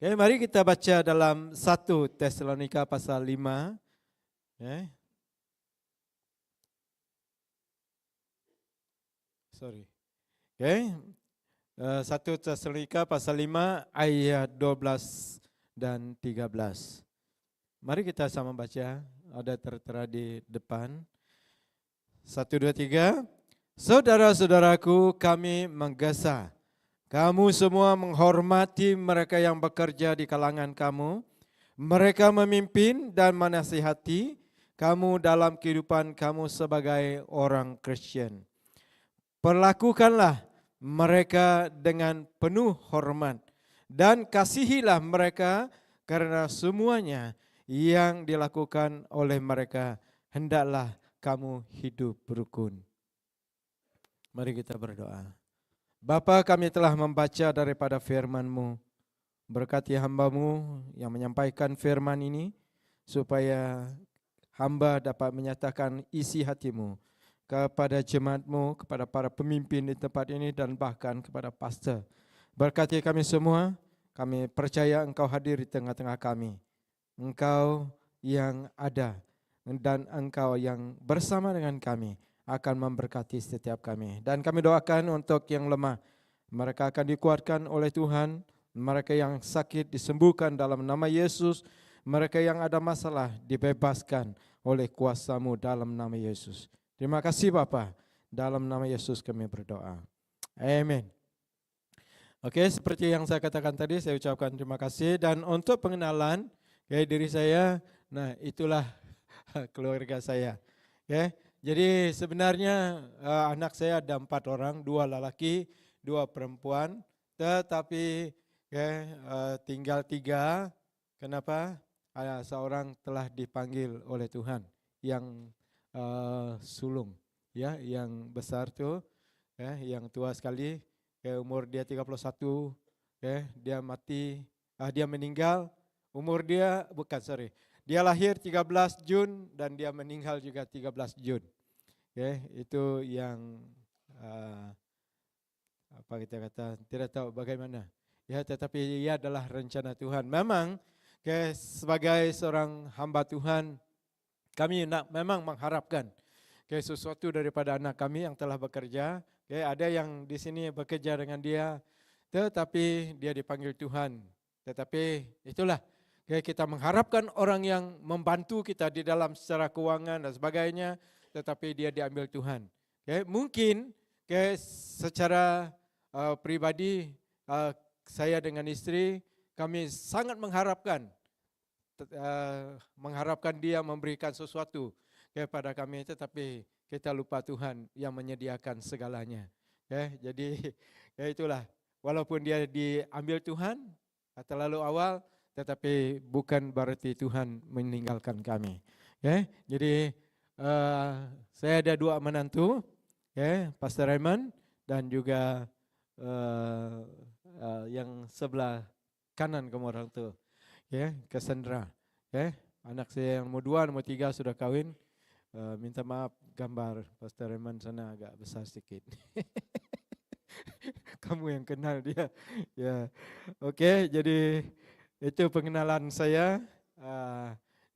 Okay, mari kita baca dalam 1 Tesalonika pasal 5. Okay. Okay. 1 Tesalonika pasal 5 ayat 12 dan 13. Mari kita sama baca, ada tertera di depan. 1, 2, 3. Saudara-saudaraku, kami menggesa kamu semua menghormati mereka yang bekerja di kalangan kamu. Mereka memimpin dan menasihati kamu dalam kehidupan kamu sebagai orang Kristen. Perlakukanlah mereka dengan penuh hormat dan kasihilah mereka karena semuanya yang dilakukan oleh mereka hendaklah kamu hidup rukun. Mari kita berdoa. Bapa, kami telah membaca daripada firman-Mu. Berkati hamba-Mu yang menyampaikan firman ini, supaya hamba dapat menyatakan isi hati-Mu kepada jemaat-Mu, kepada para pemimpin di tempat ini dan bahkan kepada pastor. Berkati kami semua, kami percaya Engkau hadir di tengah-tengah kami. Engkau yang ada dan Engkau yang bersama dengan kami akan memberkati setiap kami. Dan kami doakan untuk yang lemah, mereka akan dikuatkan oleh Tuhan. Mereka yang sakit disembuhkan dalam nama Yesus. Mereka yang ada masalah dibebaskan oleh kuasa-Mu dalam nama Yesus. Terima kasih Bapa. Dalam nama Yesus kami berdoa. Amin. Oke, seperti yang saya katakan tadi, saya ucapkan terima kasih. Dan untuk pengenalan diri saya, nah itulah keluarga saya. Jadi sebenarnya anak saya ada 4 orang, 2 lelaki, 2 perempuan. Tetapi tinggal 3. Kenapa? Seorang telah dipanggil oleh Tuhan yang sulung, ya, yang besar tuh, yang tua sekali, umur dia 31, dia mati, dia meninggal, dia lahir 13 Jun dan dia meninggal juga 13 Jun. Itu yang apa kita kata, tidak tahu bagaimana. Ya, tetapi ia adalah rencana Tuhan. Memang sebagai seorang hamba Tuhan, kami memang mengharapkan sesuatu daripada anak kami yang telah bekerja. Ada yang di sini bekerja dengan dia, tetapi dia dipanggil Tuhan. Tetapi itulah, kita mengharapkan orang yang membantu kita di dalam secara keuangan dan sebagainya, tetapi dia diambil Tuhan. Mungkin secara pribadi, saya dengan istri, kami sangat mengharapkan dia memberikan sesuatu kepada kami, tetapi kita lupa Tuhan yang menyediakan segalanya. Jadi itulah, walaupun dia diambil Tuhan terlalu awal, tetapi bukan berarti Tuhan meninggalkan kami. Jadi saya ada 2 menantu, Pastor Raymond dan juga yang sebelah kanan kamu orang tu, Cassandra. Anak saya yang nomor 2, nomor 3 sudah kahwin. Minta maaf, gambar Pastor Raymond sana agak besar sedikit. Kamu yang kenal dia. Ya, oke. Jadi itu pengenalan saya.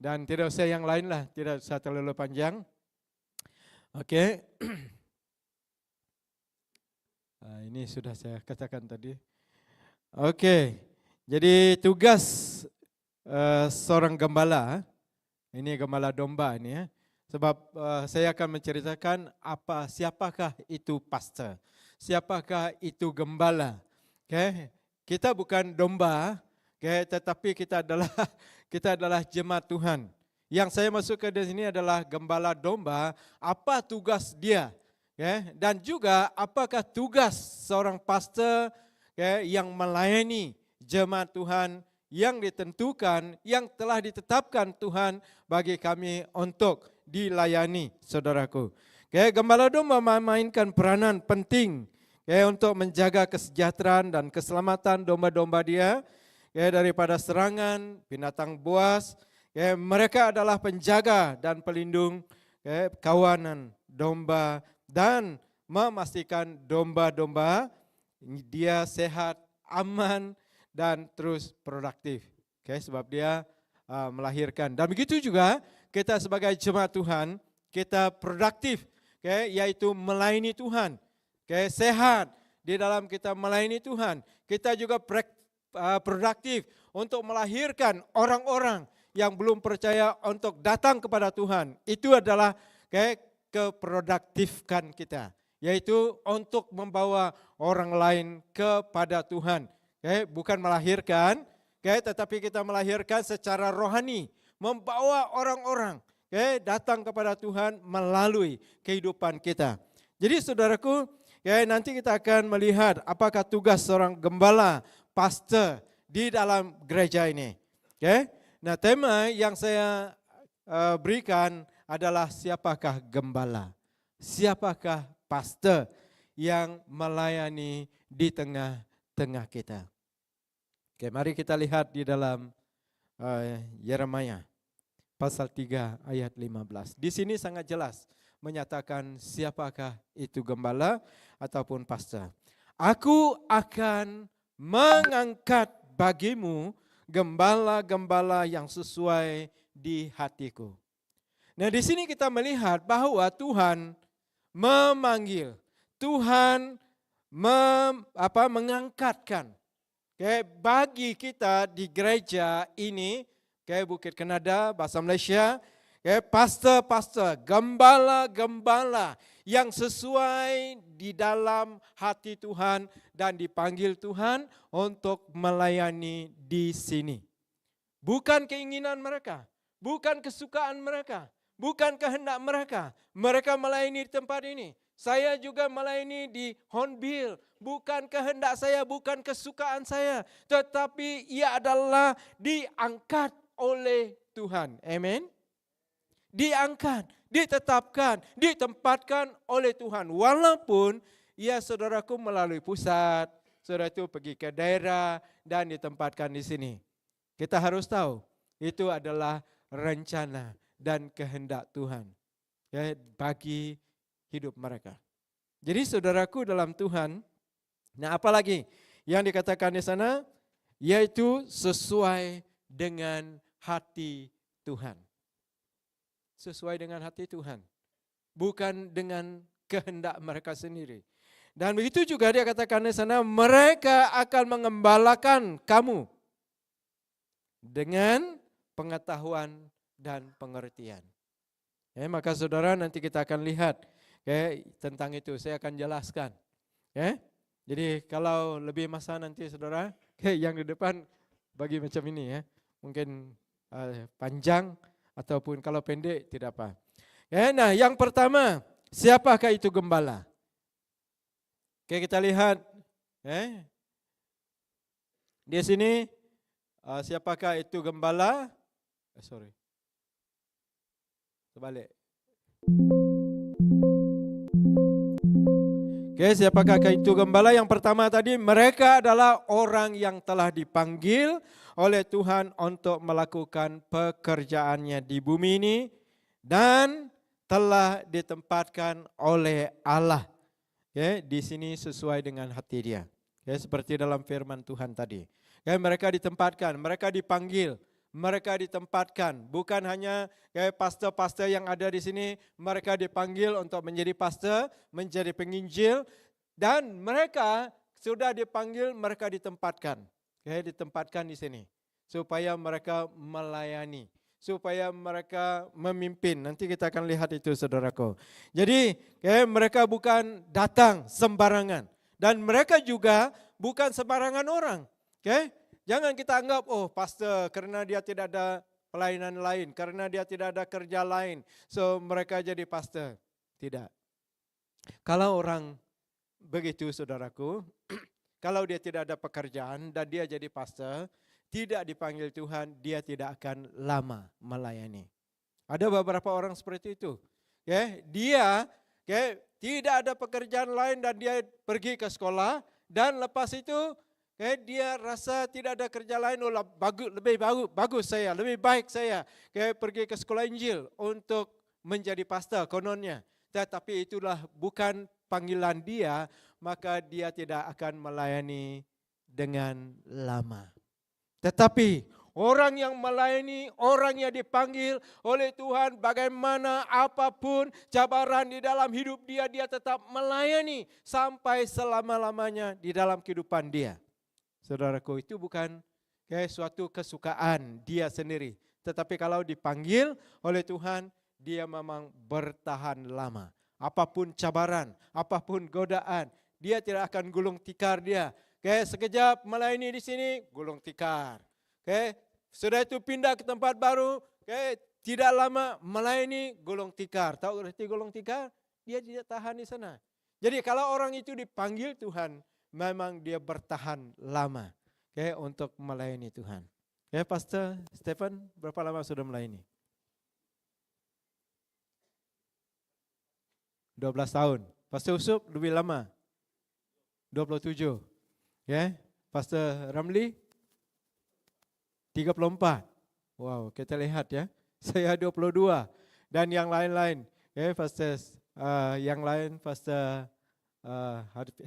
Dan tidak usah yang lain lah, tidak usah terlalu panjang. Oke. Ini sudah saya katakan tadi. Oke. Jadi tugas seorang gembala, ini gembala domba ini ya. Sebab saya akan menceritakan siapakah itu pastor, siapakah itu gembala. Kita bukan domba, tetapi kita adalah jemaat Tuhan. Yang saya masuk ke sini adalah gembala domba. Apa tugas dia? Dan juga apakah tugas seorang pastor yang melayani jemaat Tuhan yang ditentukan, yang telah ditetapkan Tuhan bagi kami untuk dilayani, saudaraku. Gembala domba memainkan peranan penting untuk menjaga kesejahteraan dan keselamatan domba-domba dia daripada serangan binatang buas. Mereka adalah penjaga dan pelindung kawanan domba dan memastikan domba-domba dia sehat, aman dan terus produktif. Sebab dia melahirkan. Dan begitu juga kita sebagai jemaat Tuhan, kita produktif, yaitu melayani Tuhan. Sehat di dalam kita melayani Tuhan. Kita juga produktif untuk melahirkan orang-orang yang belum percaya untuk datang kepada Tuhan. Itu adalah keproduktifkan kita, yaitu untuk membawa orang lain kepada Tuhan. Bukan melahirkan, tetapi kita melahirkan secara rohani, membawa orang-orang datang kepada Tuhan melalui kehidupan kita. Jadi saudaraku, nanti kita akan melihat apakah tugas seorang gembala, pastor di dalam gereja ini. Nah, tema yang saya berikan adalah siapakah gembala, siapakah pastor yang melayani di tengah-tengah kita. Mari kita lihat di dalam Yeremia pasal 3 ayat 15. Di sini sangat jelas menyatakan siapakah itu gembala ataupun pastor. Aku akan mengangkat bagimu gembala-gembala yang sesuai di hatiku. Nah, di sini kita melihat bahwa Tuhan memanggil, Tuhan mengangkatkan bagi kita di gereja ini, Bukit Kenada, bahasa Malaysia, pastor-pastor, gembala-gembala yang sesuai di dalam hati Tuhan dan dipanggil Tuhan untuk melayani di sini. Bukan keinginan mereka, bukan kesukaan mereka, bukan kehendak mereka. Mereka melayani di tempat ini. Saya juga melayani di Hornbill. Bukan kehendak saya, bukan kesukaan saya. Tetapi ia adalah diangkat oleh Tuhan. Amen. Diangkat, ditetapkan, ditempatkan oleh Tuhan. Walaupun ia saudaraku melalui pusat, saudara itu pergi ke daerah dan ditempatkan di sini. Kita harus tahu, itu adalah rencana dan kehendak Tuhan bagi hidup mereka. Jadi saudaraku dalam Tuhan, nah apalagi yang dikatakan di sana, yaitu sesuai dengan hati Tuhan. Sesuai dengan hati Tuhan, bukan dengan kehendak mereka sendiri. Dan begitu juga dia katakan di sana, mereka akan mengembalakan kamu dengan pengetahuan dan pengertian. Maka saudara nanti kita akan lihat tentang itu, saya akan jelaskan. Jadi kalau lebih masa nanti saudara, yang di depan bagi macam ini mungkin panjang ataupun kalau pendek tidak apa. Nah yang pertama, siapakah itu gembala? Kita lihat di sini siapakah itu gembala? Terbalik. Siapakah itu gembala? Yang pertama tadi, mereka adalah orang yang telah dipanggil oleh Tuhan untuk melakukan pekerjaannya di bumi ini dan telah ditempatkan oleh Allah. Di sini sesuai dengan hati dia. Seperti dalam firman Tuhan tadi. Mereka ditempatkan, mereka dipanggil, mereka ditempatkan. Bukan hanya pastor-pastor yang ada di sini, mereka dipanggil untuk menjadi pastor, menjadi penginjil, dan mereka sudah dipanggil, mereka ditempatkan. Ditempatkan di sini supaya mereka melayani, supaya mereka memimpin. Nanti kita akan lihat itu saudaraku. Jadi mereka bukan datang sembarangan dan mereka juga bukan sembarangan orang. Jangan kita anggap pastor karena dia tidak ada pelayanan lain, karena dia tidak ada kerja lain, so mereka jadi pastor. Tidak. Kalau orang begitu saudaraku, kalau dia tidak ada pekerjaan dan dia jadi pastor, tidak dipanggil Tuhan, dia tidak akan lama melayani. Ada beberapa orang seperti itu. Dia tidak ada pekerjaan lain dan dia pergi ke sekolah dan lepas itu dia rasa tidak ada kerja lain, lebih bagus saya, lebih baik saya pergi ke sekolah Injil untuk menjadi pastor kononnya. Tetapi itulah bukan panggilan dia, maka dia tidak akan melayani dengan lama. Tetapi orang yang melayani, orang yang dipanggil oleh Tuhan, bagaimana apapun cabaran di dalam hidup dia, dia tetap melayani sampai selama-lamanya di dalam kehidupan dia. Saudaraku, itu bukan kayak suatu kesukaan dia sendiri. Tetapi kalau dipanggil oleh Tuhan, dia memang bertahan lama. Apapun cabaran, apapun godaan, dia tidak akan gulung tikar dia. Kayak sekejap melayani di sini, gulung tikar. Sudah itu pindah ke tempat baru, tidak lama melayani, gulung tikar. Tahu arti gulung tikar? Dia tidak tahan di sana. Jadi kalau orang itu dipanggil Tuhan, memang dia bertahan lama untuk melayani Tuhan. Pastor Stephen, berapa lama sudah melayani? 12 tahun. Pastor Usup lebih lama. 27. Pastor Ramli 34. Wow, kita lihat ya. Saya 22 dan yang lain-lain. Pastor yang lain Pastor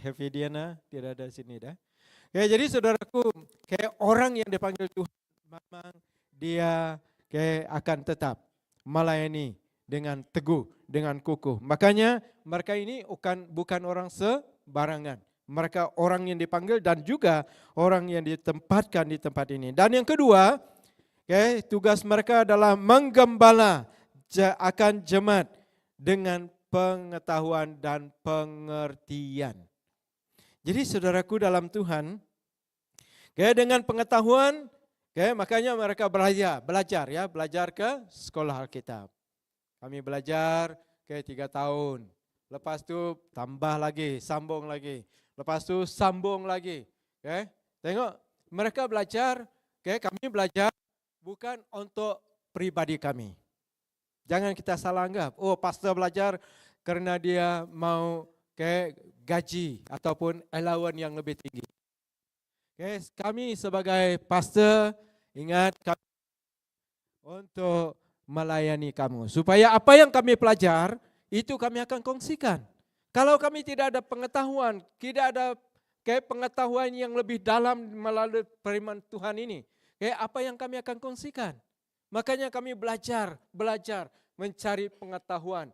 Hefidiana tidak ada di sini dah. Jadi saudaraku, kayak orang yang dipanggil Tuhan memang dia akan tetap melayani dengan teguh, dengan kukuh. Makanya mereka ini bukan orang sembarangan. Mereka orang yang dipanggil dan juga orang yang ditempatkan di tempat ini. Dan yang kedua, tugas mereka adalah menggembala akan jemaat dengan pengetahuan dan pengertian. Jadi saudaraku dalam Tuhan, dengan pengetahuan, makanya mereka belajar ke sekolah Alkitab. Kami belajar 3 tahun. Lepas itu tambah lagi, sambung lagi. Lepas itu sambung lagi. Tengok, mereka belajar, kami belajar bukan untuk pribadi kami. Jangan kita salah anggap, pastor belajar karena dia mau gaji ataupun allowance yang lebih tinggi. Kami sebagai pastor, ingat kami untuk melayani kamu. Supaya apa yang kami pelajar, itu kami akan kongsikan. Kalau kami tidak ada pengetahuan, tidak ada pengetahuan yang lebih dalam melalui firman Tuhan ini, apa yang kami akan kongsikan? Makanya kami belajar, mencari pengetahuan,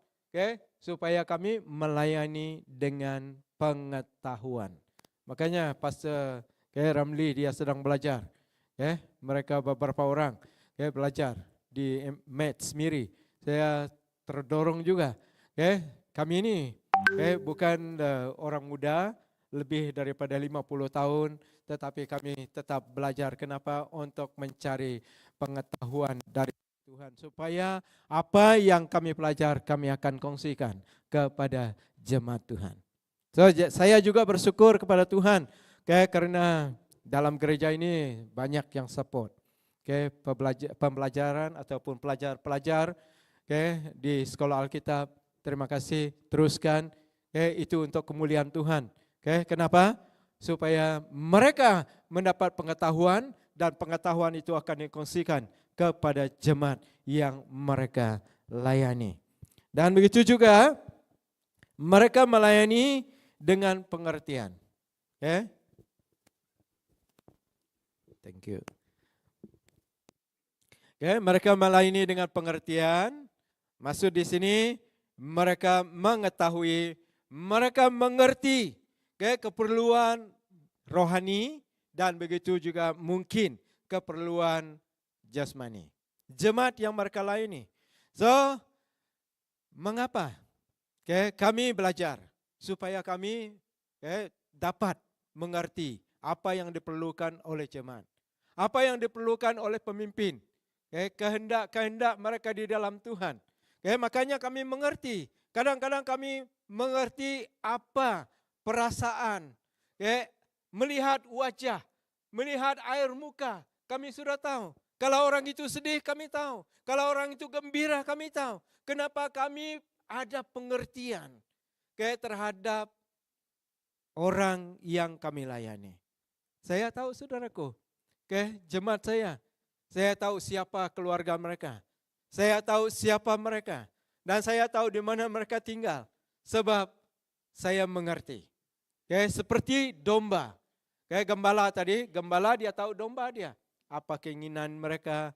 supaya kami melayani dengan pengetahuan. Makanya Pastor Ramli dia sedang belajar, mereka beberapa orang belajar di Mets Miri. Saya terdorong juga. Kami ini bukan orang muda, lebih daripada 50 tahun, tetapi kami tetap belajar. Kenapa? Untuk mencari pengetahuan dari Tuhan. Supaya apa yang kami pelajar, kami akan kongsikan kepada jemaat Tuhan. Saya juga bersyukur kepada Tuhan, karena dalam gereja ini banyak yang support. Pembelajaran ataupun pelajar-pelajar di sekolah Alkitab, terima kasih, teruskan, itu untuk kemuliaan Tuhan. Kenapa? Supaya mereka mendapat pengetahuan dan pengetahuan itu akan dikongsikan kepada jemaat yang mereka layani. Dan begitu juga mereka melayani dengan pengertian. Thank you. Mereka melayani dengan pengertian. Maksud di sini mereka mengetahui, mereka mengerti keperluan rohani dan begitu juga mungkin keperluan jasmani. Jemaat yang mereka layani. So, mengapa? Kami belajar supaya kami dapat mengerti apa yang diperlukan oleh jemaat. Apa yang diperlukan oleh pemimpin. Kehendak-kehendak mereka di dalam Tuhan. Makanya kami mengerti. Kadang-kadang kami mengerti apa perasaan. Melihat wajah, melihat air muka, kami sudah tahu. Kalau orang itu sedih, kami tahu. Kalau orang itu gembira, kami tahu. Kenapa kami ada pengertian terhadap orang yang kami layani. Saya tahu saudaraku, jemaat saya tahu siapa keluarga mereka. Saya tahu siapa mereka. Dan saya tahu di mana mereka tinggal. Sebab saya mengerti. Seperti domba. Kayak gembala tadi, gembala dia tahu domba dia. Apa keinginan mereka,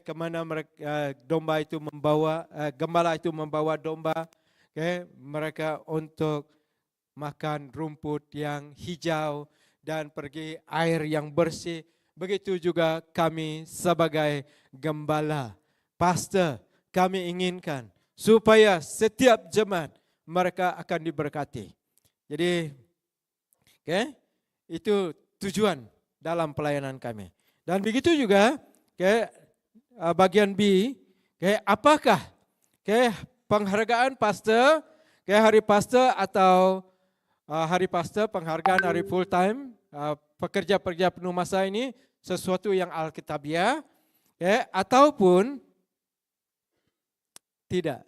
kemana mereka, domba itu membawa, gembala itu membawa domba, mereka untuk makan rumput yang hijau dan pergi air yang bersih. Begitu juga kami sebagai gembala, pastor, kami inginkan supaya setiap jemaat mereka akan diberkati. Jadi, itu tujuan dalam pelayanan kami. Dan begitu juga, bagian B, apakah penghargaan pastor, hari pastor atau hari pastor, penghargaan hari full time, pekerja-pekerja penuh masa ini sesuatu yang alkitabiah, ataupun tidak.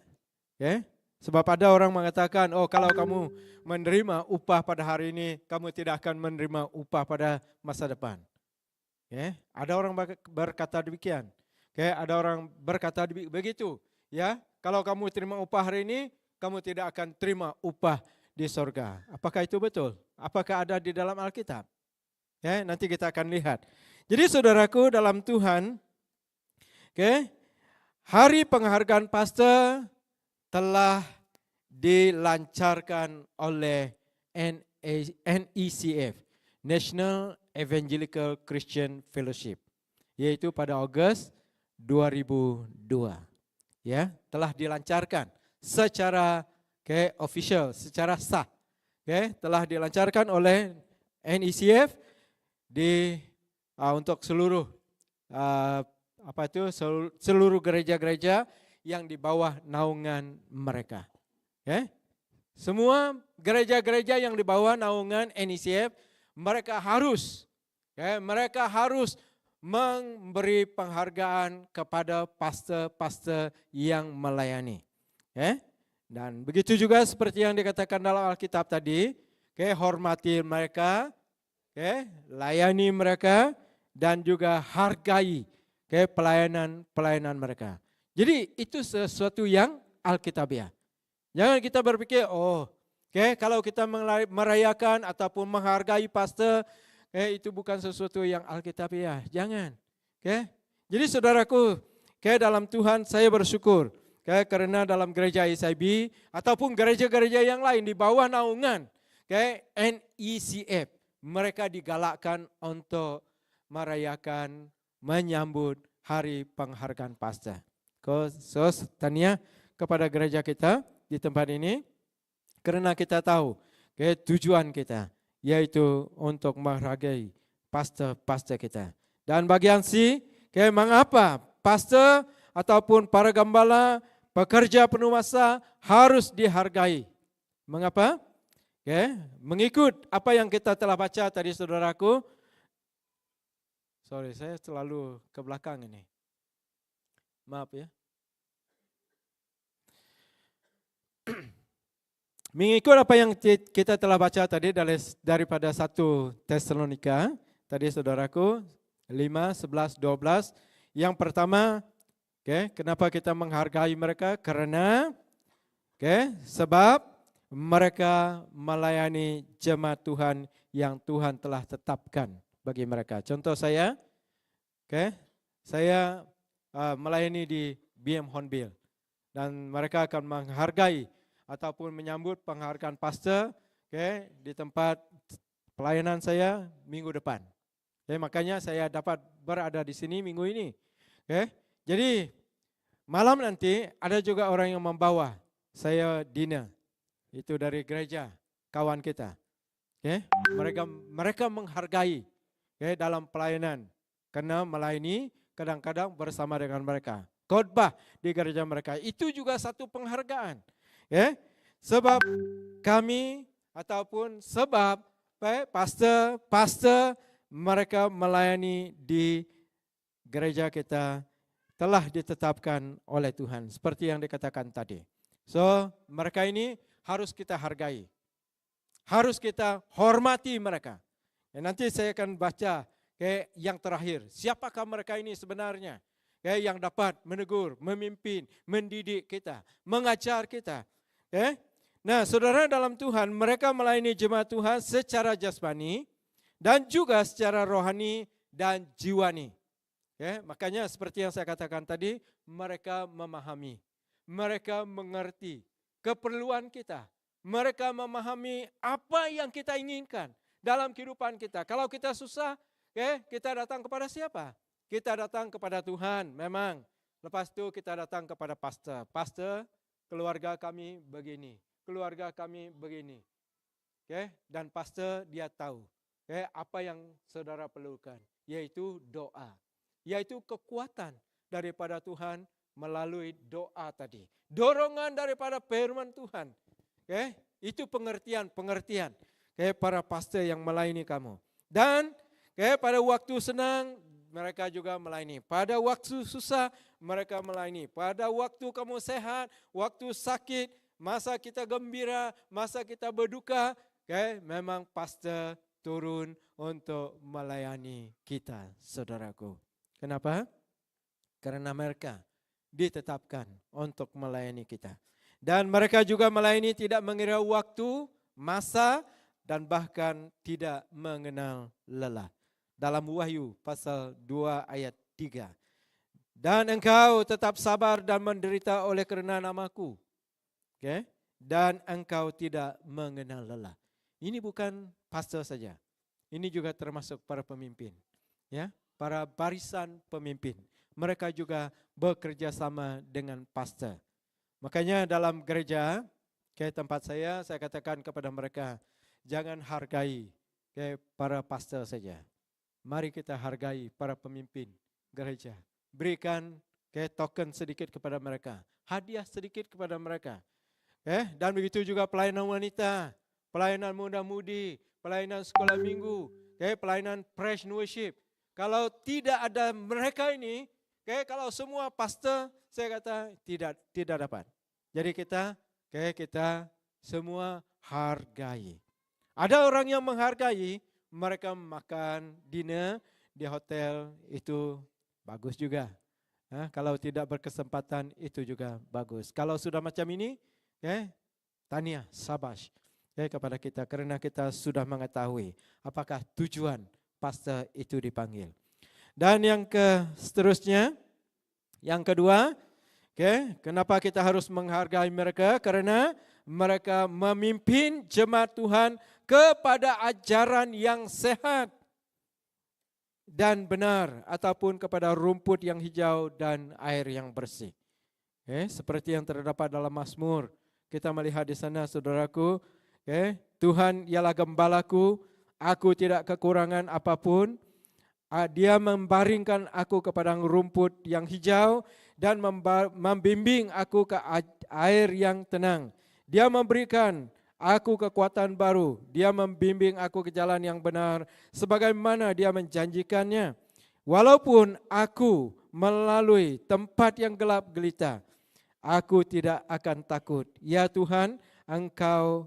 Sebab ada orang mengatakan, oh kalau kamu menerima upah pada hari ini, kamu tidak akan menerima upah pada masa depan. Ada orang berkata demikian. Ada orang berkata begitu. Ya, kalau kamu terima upah hari ini, kamu tidak akan terima upah di sorga. Apakah itu betul? Apakah ada di dalam Alkitab? Nanti kita akan lihat. Jadi saudaraku dalam Tuhan, hari penghargaan pastor telah dilancarkan oleh NECF, National Evangelical Christian Fellowship, yaitu pada Agustus 2002. Ya, telah dilancarkan secara official, secara sah. Telah dilancarkan oleh NECF untuk seluruh seluruh gereja-gereja yang di bawah naungan mereka. Semua gereja-gereja yang di bawah naungan NECF, mereka harus memberi penghargaan kepada pastor-pastor yang melayani. Dan begitu juga seperti yang dikatakan dalam Alkitab tadi, hormati mereka, layani mereka, dan juga hargai pelayanan mereka. Jadi itu sesuatu yang alkitabiah. Jangan kita berpikir, kalau kita merayakan ataupun menghargai pastor, itu bukan sesuatu yang alkitabiah. Jangan. Jadi saudaraku, dalam Tuhan saya bersyukur. Karena dalam gereja SIB ataupun gereja-gereja yang lain di bawah naungan NECF, mereka digalakkan untuk merayakan, menyambut hari penghargaan pastor. Tanya kepada gereja kita di tempat ini, karena kita tahu tujuan kita, yaitu untuk menghargai pastor-pastor kita. Dan bagian C, mengapa pastor ataupun para gembala, pekerja penuh masa harus dihargai? Mengapa? Mengikut apa yang kita telah baca tadi saudaraku. Sorry, saya selalu ke belakang ini. Maaf ya. Mengikut apa yang kita telah baca tadi daripada 1 Tesalonika, tadi saudaraku, 5, 11, 12. Yang pertama, kenapa kita menghargai mereka? Karena sebab mereka melayani jemaat Tuhan yang Tuhan telah tetapkan bagi mereka. Contoh saya, saya melayani di BM Hornbill, dan mereka akan menghargai ataupun menyambut penghargaan pastor di tempat pelayanan saya minggu depan. Makanya saya dapat berada di sini minggu ini. Jadi malam nanti ada juga orang yang membawa saya dinner, itu dari gereja kawan kita. Mereka menghargai dalam pelayanan, karena melayani kadang-kadang bersama dengan mereka. Khotbah di gereja mereka itu juga satu penghargaan. Sebab kami ataupun sebab pastor mereka melayani di gereja kita telah ditetapkan oleh Tuhan seperti yang dikatakan tadi. So, mereka ini harus kita hargai. Harus kita hormati mereka. Nanti saya akan baca yang terakhir. Siapakah mereka ini sebenarnya? Yang dapat menegur, memimpin, mendidik kita, mengajar kita. Nah, saudara dalam Tuhan, mereka melayani jemaat Tuhan secara jasmani dan juga secara rohani dan jiwani. Makanya seperti yang saya katakan tadi, mereka memahami, mereka mengerti keperluan kita, mereka memahami apa yang kita inginkan dalam kehidupan kita. Kalau kita susah, kita datang kepada siapa? Kita datang kepada Tuhan, memang. Lepas itu kita datang kepada pastor. Pastor, keluarga kami begini, keluarga kami begini. Dan pastor dia tahu apa yang saudara perlukan, yaitu doa, yaitu kekuatan daripada Tuhan melalui doa tadi. Dorongan daripada firman Tuhan. Itu pengertian para pastor yang melayani kamu. Dan pada waktu senang mereka juga melayani. Pada waktu susah mereka melayani. Pada waktu kamu sehat, waktu sakit, masa kita gembira, masa kita berduka, memang pastor turun untuk melayani kita, saudaraku. Kenapa? Karena mereka ditetapkan untuk melayani kita. Dan mereka juga melayani tidak mengira waktu, masa, dan bahkan tidak mengenal lelah. Dalam Wahyu pasal 2 ayat 3. Dan engkau tetap sabar dan menderita oleh kerana namaku. Dan engkau tidak mengenal lelah. Ini bukan pastor saja. Ini juga termasuk para pemimpin. Para barisan pemimpin. Mereka juga bekerja sama dengan pastor. Makanya dalam gereja, tempat saya katakan kepada mereka, jangan hargai para pastor saja. Mari kita hargai para pemimpin gereja. Berikan token sedikit kepada mereka. Hadiah sedikit kepada mereka. Dan begitu juga pelayanan wanita, pelayanan muda-mudi, pelayanan sekolah minggu, pelayanan praise and worship. Kalau tidak ada mereka ini, kalau semua pastor, saya kata tidak dapat. Jadi kita semua hargai. Ada orang yang menghargai, mereka makan dinner di hotel, itu bagus juga. Kalau tidak berkesempatan, itu juga bagus. Kalau sudah macam ini, tahniah, sabash kepada kita, karena kita sudah mengetahui apakah tujuan pastor itu dipanggil. Dan yang seterusnya, yang kedua, kenapa kita harus menghargai mereka? Karena mereka memimpin jemaat Tuhan kepada ajaran yang sehat dan benar, ataupun kepada rumput yang hijau dan air yang bersih. Seperti yang terdapat dalam Mazmur, kita melihat di sana, saudaraku, Tuhan ialah gembalaku, aku tidak kekurangan apapun. Dia membaringkan aku ke padang rumput yang hijau dan membimbing aku ke air yang tenang. Dia memberikan aku kekuatan baru. Dia membimbing aku ke jalan yang benar sebagaimana dia menjanjikannya. Walaupun aku melalui tempat yang gelap gelita, aku tidak akan takut. Ya Tuhan,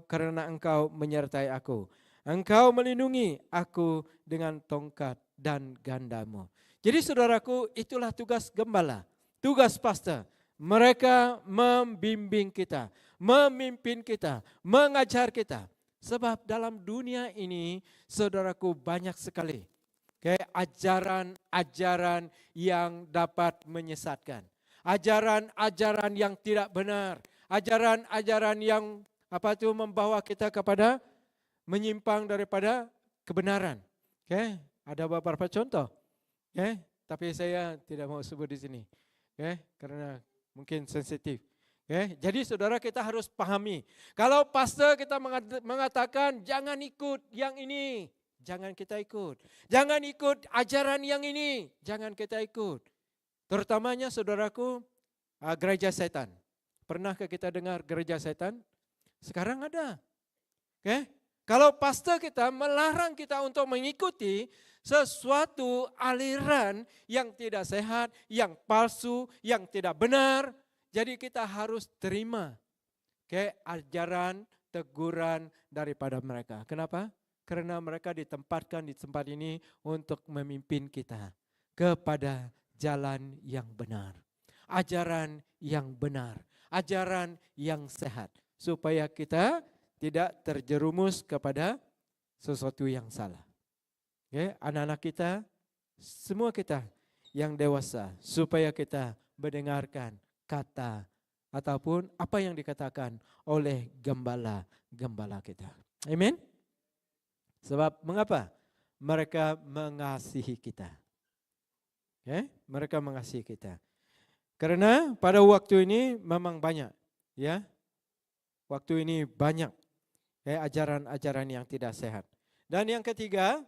karena Engkau menyertai aku. Engkau melindungi aku dengan tongkat dan gandamu. Jadi saudaraku, itulah tugas gembala, tugas pastor. Mereka membimbing kita, memimpin kita, mengajar kita. Sebab dalam dunia ini, saudaraku, banyak sekali ajaran-ajaran yang dapat menyesatkan. Ajaran-ajaran yang tidak benar. Ajaran-ajaran yang membawa kita kepada menyimpang daripada kebenaran. Ada beberapa contoh. Tapi saya tidak mau sebut di sini. Karena mungkin sensitif. Jadi saudara, kita harus pahami. Kalau pastor kita mengatakan jangan ikut yang ini, jangan kita ikut. Jangan ikut ajaran yang ini, jangan kita ikut. Terutamanya saudaraku, gereja setan. Pernahkah kita dengar gereja setan? Sekarang ada. Kalau pastor kita melarang kita untuk mengikuti sesuatu aliran yang tidak sehat, yang palsu, yang tidak benar, jadi kita harus terima ajaran, teguran daripada mereka. Kenapa? Karena mereka ditempatkan di tempat ini untuk memimpin kita kepada jalan yang benar, ajaran yang benar, ajaran yang sehat, supaya kita tidak terjerumus kepada sesuatu yang salah. Anak-anak kita, semua kita yang dewasa, supaya kita mendengarkan kata ataupun apa yang dikatakan oleh gembala-gembala kita. Amin. Sebab mengapa? Mereka mengasihi kita. Mereka mengasihi kita. Karena pada waktu ini memang banyak, ya. Waktu ini banyak ajaran-ajaran yang tidak sehat. Dan yang ketiga,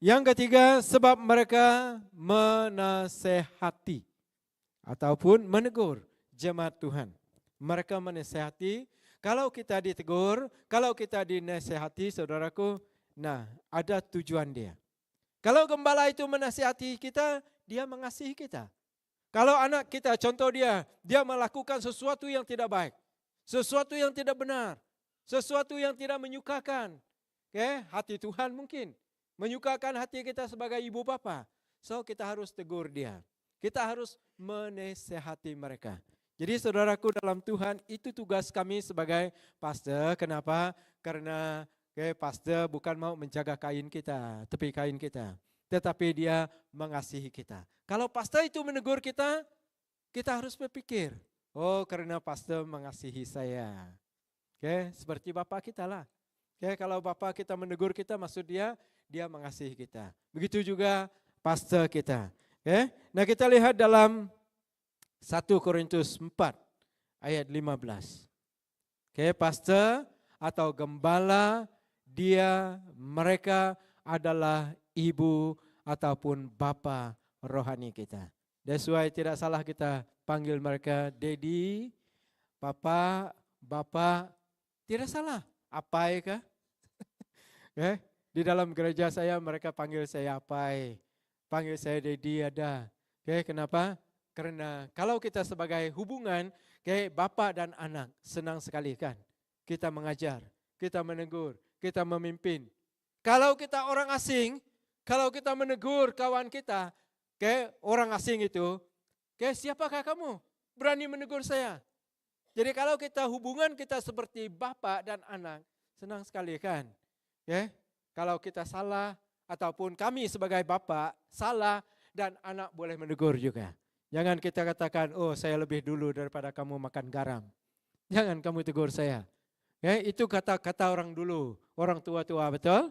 yang ketiga, sebab mereka menasehati ataupun menegur jemaat Tuhan. Mereka menasehati, kalau kita ditegur, kalau kita dinasehati, saudaraku, nah ada tujuan dia. Kalau gembala itu menasehati kita, dia mengasihi kita. Kalau anak kita, contoh dia melakukan sesuatu yang tidak baik, sesuatu yang tidak benar, sesuatu yang tidak menyukakan, hati Tuhan mungkin, menyukakan hati kita sebagai ibu bapa. So kita harus tegur dia. Kita harus menasehati mereka. Jadi saudaraku dalam Tuhan, itu tugas kami sebagai pastor. Kenapa? Karena pastor bukan mau menjaga kain kita, tepi kain kita. Tetapi dia mengasihi kita. Kalau pastor itu menegur kita, kita harus berpikir, oh karena pastor mengasihi saya. Seperti bapak kita lah. Kalau bapak kita menegur kita, maksud dia mengasihi kita. Begitu juga pastor kita. Nah kita lihat dalam 1 Korintus 4 ayat 15. Pastor atau gembala, mereka adalah ibu ataupun bapa rohani kita. That's why tidak salah kita panggil mereka daddy, papa, bapak. Tidak salah. Apai kah? Di dalam gereja saya mereka panggil saya apai, panggil saya daddy ada. Kenapa? Karena kalau kita sebagai hubungan, bapak dan anak senang sekali kan. Kita mengajar, kita menegur, kita memimpin. Kalau kita orang asing, kalau kita menegur kawan kita, orang asing itu, siapakah kamu berani menegur saya? Jadi kalau kita hubungan kita seperti bapak dan anak, senang sekali kan? Kalau kita salah ataupun kami sebagai bapak salah dan anak boleh menegur juga. Jangan kita katakan, oh saya lebih dulu daripada kamu makan garam. Jangan kamu tegur saya. Itu kata-kata orang dulu, orang tua-tua, betul?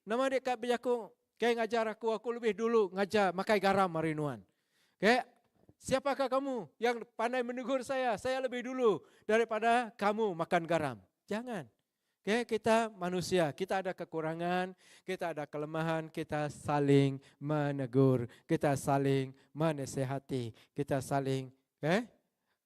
Nama dia Kak Bijaku, ngajar aku lebih dulu ngajar makai garam marinuan. Siapakah kamu yang pandai menegur saya lebih dulu daripada kamu makan garam. Jangan. Kita manusia, kita ada kekurangan, kita ada kelemahan, kita saling menegur, kita saling menasehati, kita saling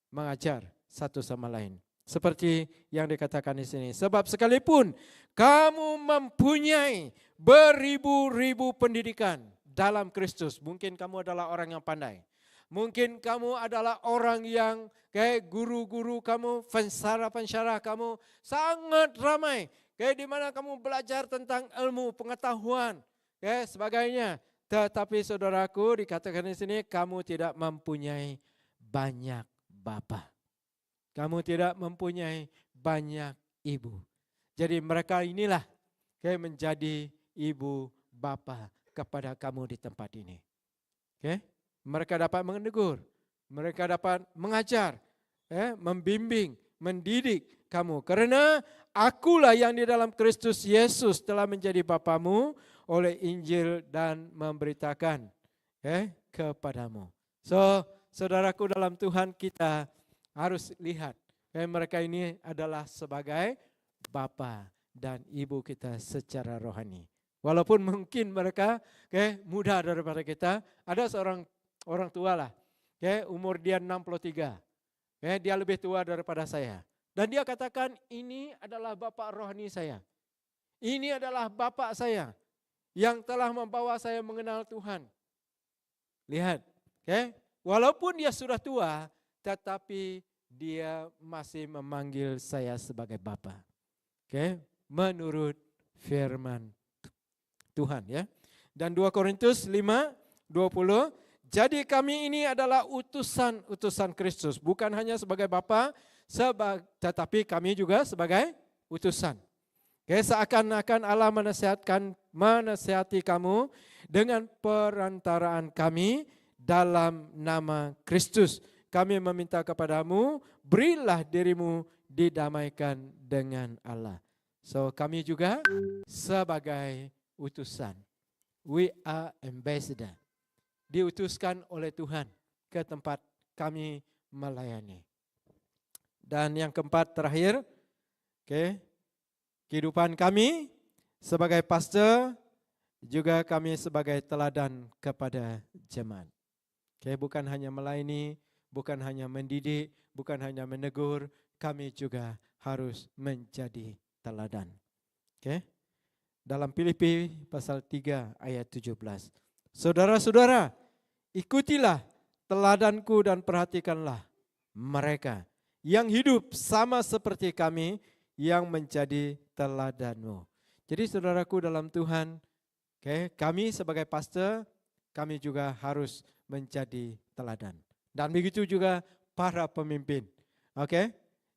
mengajar satu sama lain. Seperti yang dikatakan di sini. Sebab sekalipun kamu mempunyai beribu-ribu pendidikan dalam Kristus. Mungkin kamu adalah orang yang pandai. Mungkin kamu adalah orang yang guru-guru kamu, pensyarah-pensyarah kamu sangat ramai. Di mana kamu belajar tentang ilmu, pengetahuan, sebagainya. Tetapi saudaraku dikatakan di sini kamu tidak mempunyai banyak bapa. Kamu tidak mempunyai banyak ibu. Jadi mereka inilah menjadi ibu bapa kepada kamu di tempat ini. Mereka dapat menegur, mereka dapat mengajar, membimbing, mendidik kamu. Karena akulah yang di dalam Kristus Yesus telah menjadi bapamu oleh Injil dan memberitakan kepadamu. So, saudaraku dalam Tuhan, kita harus lihat mereka ini adalah sebagai bapa dan ibu kita secara rohani. Walaupun mungkin mereka muda daripada kita, ada seorang orang tua lah, umur dia 63, dia lebih tua daripada saya. Dan dia katakan ini adalah bapak rohani saya. Ini adalah bapak saya yang telah membawa saya mengenal Tuhan. Lihat, walaupun dia sudah tua, tetapi dia masih memanggil saya sebagai bapa. Menurut firman Tuhan ya. Dan 2 Korintus 5:20, jadi kami ini adalah utusan Kristus, bukan hanya sebagai bapa, tetapi kami juga sebagai utusan. Seakan-akan Allah menasihati kamu dengan perantaraan kami dalam nama Kristus. Kami meminta kepadamu, berilah dirimu didamaikan dengan Allah. So kami juga sebagai utusan. We are ambassador. Diutuskan oleh Tuhan ke tempat kami melayani. Dan yang keempat terakhir, kehidupan kami sebagai pastor, juga kami sebagai teladan kepada jemaat. Bukan hanya melayani, bukan hanya mendidik, bukan hanya menegur, kami juga harus menjadi teladan. Dalam Filipi pasal 3 ayat 17. Saudara-saudara, ikutilah teladanku dan perhatikanlah mereka yang hidup sama seperti kami yang menjadi teladanmu. Jadi saudaraku dalam Tuhan, kami sebagai pastor, kami juga harus menjadi teladan. Dan begitu juga para pemimpin.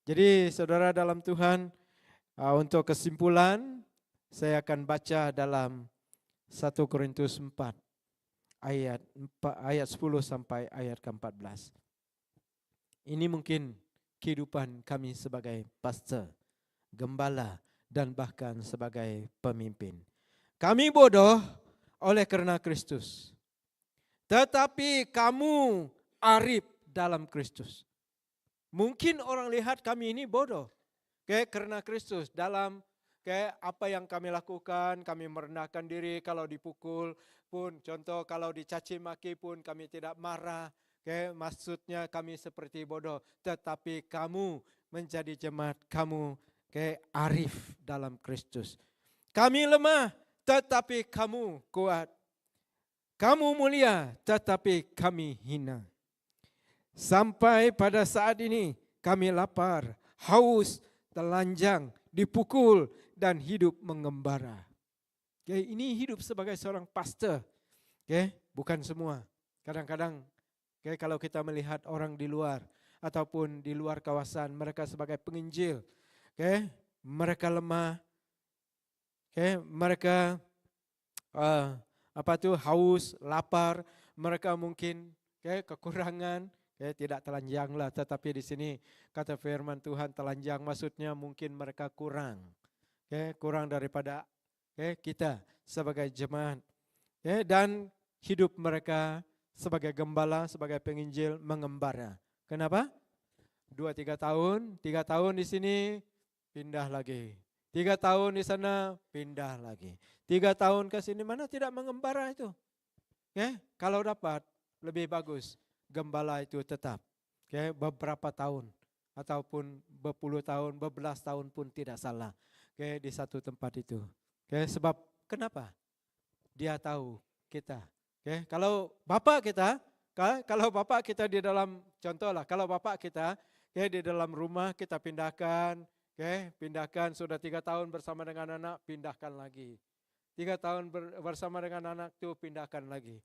Jadi saudara dalam Tuhan, untuk kesimpulan, saya akan baca dalam 1 Korintus 4 ayat 10 sampai ayat ke-14. Ini mungkin kehidupan kami sebagai pastor, gembala, dan bahkan sebagai pemimpin. Kami bodoh oleh karena Kristus, tetapi kamu arif dalam Kristus. Mungkin orang lihat kami ini bodoh, karena Kristus dalam apa yang kami lakukan, kami merendahkan diri, kalau dipukul pun, contoh kalau dicaci maki pun kami tidak marah. Maksudnya kami seperti bodoh, tetapi kamu menjadi jemaat, kamu arif dalam Kristus. Kami lemah, tetapi kamu kuat. Kamu mulia, tetapi kami hina. Sampai pada saat ini kami lapar, haus, telanjang, dipukul, dan hidup mengembara. Ini hidup sebagai seorang pastor. Bukan semua. Kadang-kadang kalau kita melihat orang di luar ataupun di luar kawasan, mereka sebagai penginjil, mereka lemah, mereka haus, lapar, mereka mungkin kekurangan, tidak telanjanglah, tetapi di sini kata firman Tuhan telanjang maksudnya mungkin mereka kurang, kurang daripada kita sebagai jemaat, dan hidup mereka sebagai gembala, sebagai penginjil mengembara. Kenapa? 2-3 tahun, 3 tahun di sini pindah lagi, 3 tahun di sana pindah lagi, 3 tahun ke sini, mana tidak mengembara itu? Kalau dapat lebih bagus gembala itu tetap beberapa tahun ataupun berpuluh tahun, berbelas tahun pun tidak salah di satu tempat itu. Sebab kenapa? Dia tahu kita. Kalau bapak kita di dalam, contohlah kalau bapak kita di dalam rumah kita pindahkan, sudah 3 tahun bersama dengan anak, pindahkan lagi. 3 tahun bersama dengan anak itu pindahkan lagi.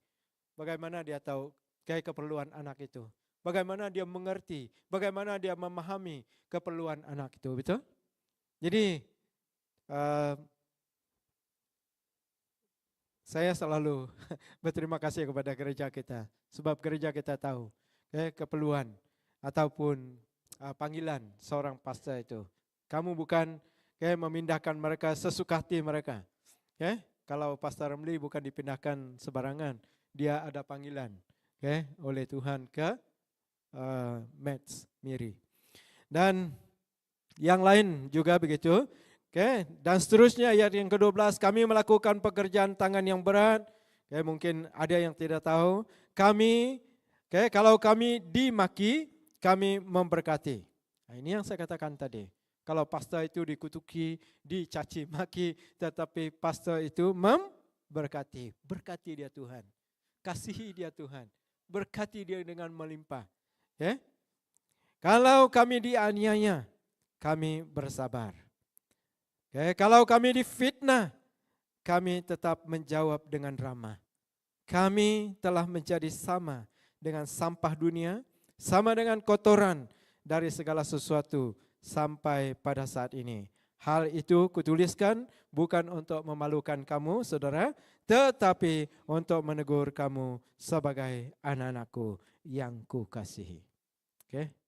Bagaimana dia tahu keperluan anak itu? Bagaimana dia mengerti? Bagaimana dia memahami keperluan anak itu? Betul? Jadi saya selalu berterima kasih kepada gereja kita, sebab gereja kita tahu keperluan ataupun panggilan seorang pastor itu. Kamu bukan memindahkan mereka sesuka hati mereka. Kalau Pastor Ramli bukan dipindahkan sembarangan, dia ada panggilan oleh Tuhan ke Mets Miri. Dan yang lain juga begitu. Dan seterusnya ayat yang ke-12, kami melakukan pekerjaan tangan yang berat. Mungkin ada yang tidak tahu. Kami, kalau kami dimaki, kami memberkati. Nah, ini yang saya katakan tadi. Kalau pastor itu dikutuki, dicaci maki, tetapi pastor itu memberkati. Berkati dia Tuhan. Kasihi dia Tuhan. Berkati dia dengan melimpah. Kalau kami dianiaya, kami bersabar. Kalau kami difitnah, kami tetap menjawab dengan ramah. Kami telah menjadi sama dengan sampah dunia, sama dengan kotoran dari segala sesuatu sampai pada saat ini. Hal itu kutuliskan bukan untuk memalukan kamu, saudara, tetapi untuk menegur kamu sebagai anak-anakku yang kukasihi. Oke.